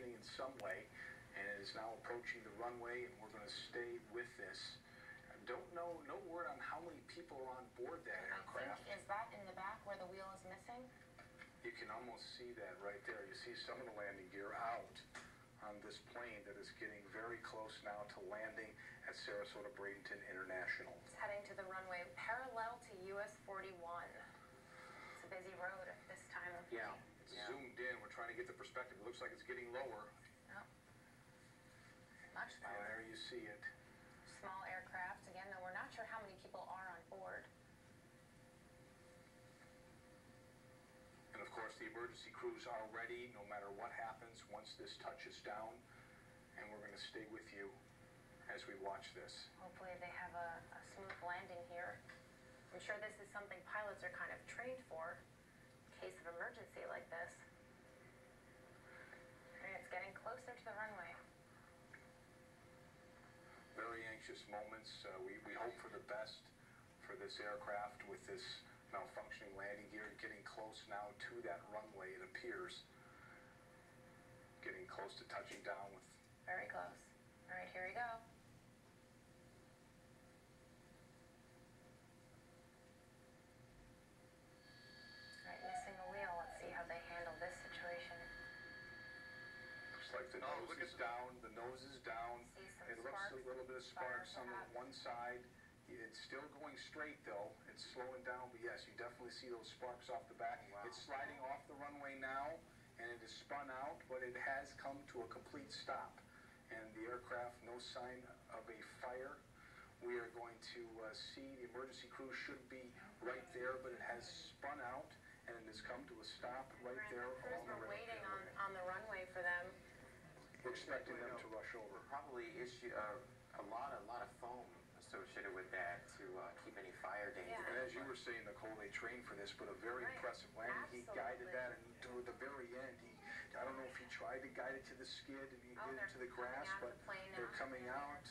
malfunctioning in some way, and it is now approaching the runway, and we're going to stay with this. I don't know, no word on how many people are on board that aircraft. Is that in the back where the wheel is missing? You can almost see that right there. You see some of the landing gear out on this plane that is getting very close now to landing at Sarasota-Bradenton International. It's heading to the runway parallel to US 41. It's a busy road at this time of day. Yeah, it's zoomed in. We're trying to get the perspective. It looks like it's getting lower. Oh. Much lower. And there you see it. Small aircraft. Again, though, we're not sure how many people are on board. And of course, the emergency crews are ready no matter what happens once this touches down. And we're going to stay with you as we watch this. Hopefully they have a smooth landing here. I'm sure this is something pilots are kind of trained for in case of emergency like this. And it's getting closer to the runway. Very anxious moments. We hope for the best for this aircraft with this malfunctioning landing gear, getting close now to that runway, it appears. Getting close to touching down with... Very close. All right, here we go. All right, missing a wheel. Let's see how they handle this situation. Looks like the nose is down. The nose is down. It looks a little bit of sparks on the one side. It's still going straight, though. It's slowing down, but yes, you definitely see those sparks off the back. Wow. It's sliding off the runway now, and it is spun out, but it has come to a complete stop. And the aircraft, no sign of a fire. We are going to see the emergency crew should be right there, but it has spun out, and it has come to a stop right there along the runway. We're waiting on the runway for them. We're expecting them to rush over. Probably issue a lot of foam associated with that to keep any fire danger. Yeah. And as you were saying, Nicole, they trained for this, but a very impressive landing. Absolutely. He guided that, and toward the very end, I don't know if he tried to guide it to the skid and he did it to the grass, but they're coming out.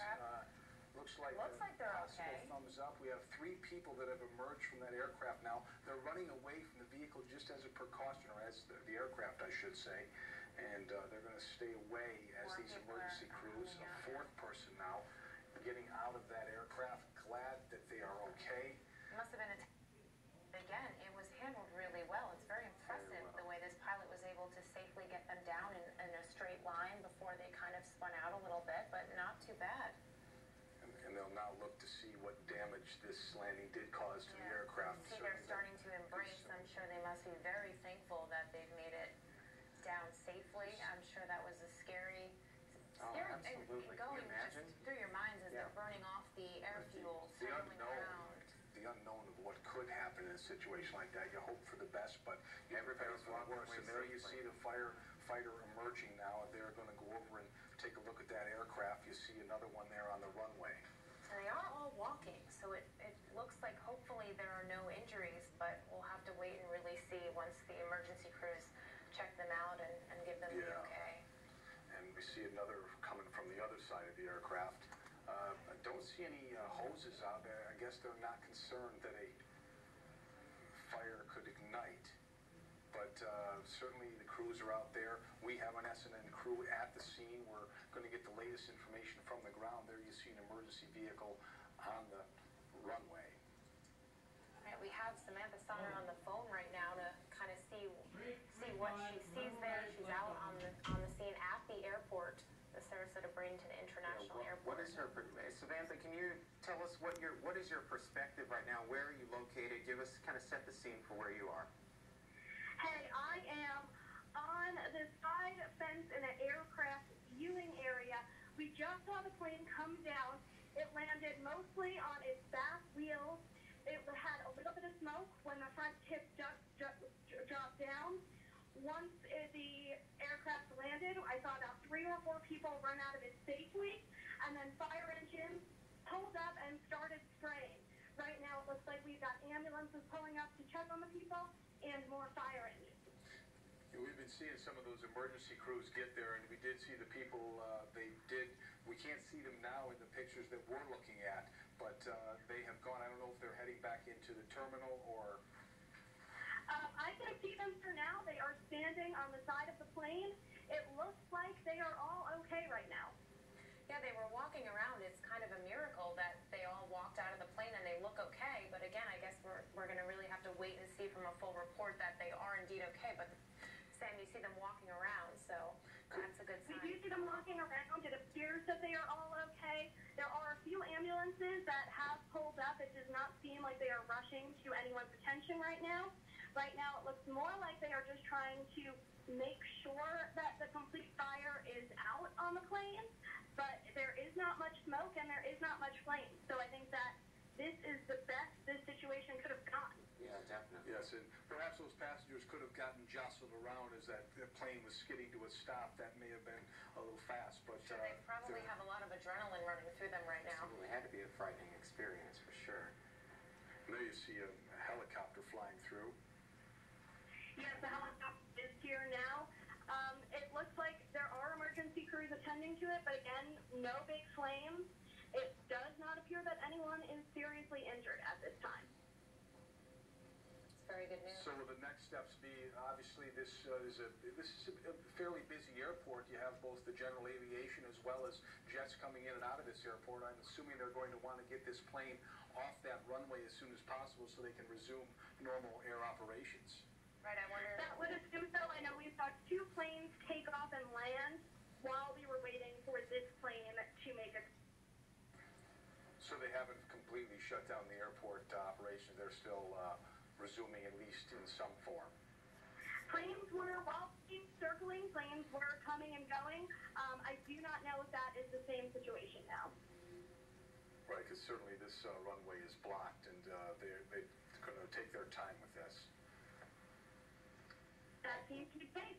Looks like they're possible okay. Thumbs up. We have 3 people that have emerged from that aircraft now. They're running away from the vehicle just as a precaution, or as the aircraft, I should say. And they're going to stay away as these emergency crews, a 4th person now, getting out of that aircraft. Glad that they are okay. It must have been again, it was handled really well. It's very impressive the way this pilot was able to safely get them down in a straight line before they kind of spun out a little bit, but not too bad. And they'll now look to see what damage this landing did cause to the aircraft. See, they're starting to embrace. I'm sure they must be very thankful that they've made it down safely. I'm sure that was a scary absolutely. Going just through your minds as they're burning off the air fuel, circling around. The unknown of what could happen in a situation like that. You hope for the best, but you prepare for the worst. And there you see the firefighter emerging now. They're going to go over and take a look at that aircraft. You see another one there on the runway. And they are all walking, so it looks like hopefully there are no injuries, but we'll have to wait and really see once the emergency crews check them out and give them the okay. And we see another coming from the other side of the aircraft. I don't see any hoses out there. I guess they're not concerned that a fire could ignite. But certainly the crews are out there. We have an SNN crew at the scene. We're going to get the latest information from the ground. There you see an emergency vehicle on the runway. Right, we have Samantha Sonner on the phone right now to kind of see what she sees there. She's out on the scene at the airport, the Sarasota-Bradenton International Airport. What is her, Samantha? Can you tell us what is your perspective right now? Where are you located? Give us kind of set the scene for where you are. Hey, I am on the side fence in an aircraft viewing area. We just saw the plane come down. It landed mostly on its back wheels. It had a little bit of smoke when the front tip dropped down. Once the aircraft landed, I saw about 3 or 4 people run out of it safely, and then fire engines pulled up and started spraying. Right now it looks like we've got ambulances pulling up to check on the people and more fire engines. We've been seeing some of those emergency crews get there, and we did see the people, we can't see them now in the pictures that we're looking at, but they have gone. I don't know if they're heading back into the terminal or... I can see them for now. They are standing on the side of the plane. It looks like they walking around, it's kind of a miracle that they all walked out of the plane and they look okay. But again, I guess we're going to really have to wait and see from a full report that they are indeed okay. But Sam, you see them walking around, so that's a good sign. We do see them walking around. It appears that they are all okay. There are a few ambulances that have pulled up. It does not seem like they are rushing to anyone's attention right now. Right now, it looks more like they are just trying to make sure that the complete fire is out on the plane, but there is not much smoke and there is not much flame. So I think that this is the best this situation could have gotten. Yeah, definitely. Yes, and perhaps those passengers could have gotten jostled around as that plane was skidding to a stop. That may have been a little fast, but Sure, they probably have a lot of adrenaline running through them right now. It had to be a frightening experience for sure. And there you see a helicopter flying through. Yes, the helicopter is here now. It looks like there are emergency crews attending to it, but again, no big flames. It does not appear that anyone is seriously injured at this time. It's very good news. So will the next steps be, obviously this is a fairly busy airport. You have both the general aviation as well as jets coming in and out of this airport. I'm assuming they're going to want to get this plane off that runway as soon as possible so they can resume normal air operations. Right, I wonder. That would assume so. I know we saw 2 planes take off and land while we were waiting for this plane to make it. So they haven't completely shut down the airport operation. They're still resuming at least in some form. Planes were, while circling, planes were coming and going. I do not know if that is the same situation now. Right, because certainly this runway is blocked, and they're going to take their time with this. That seems to be the case.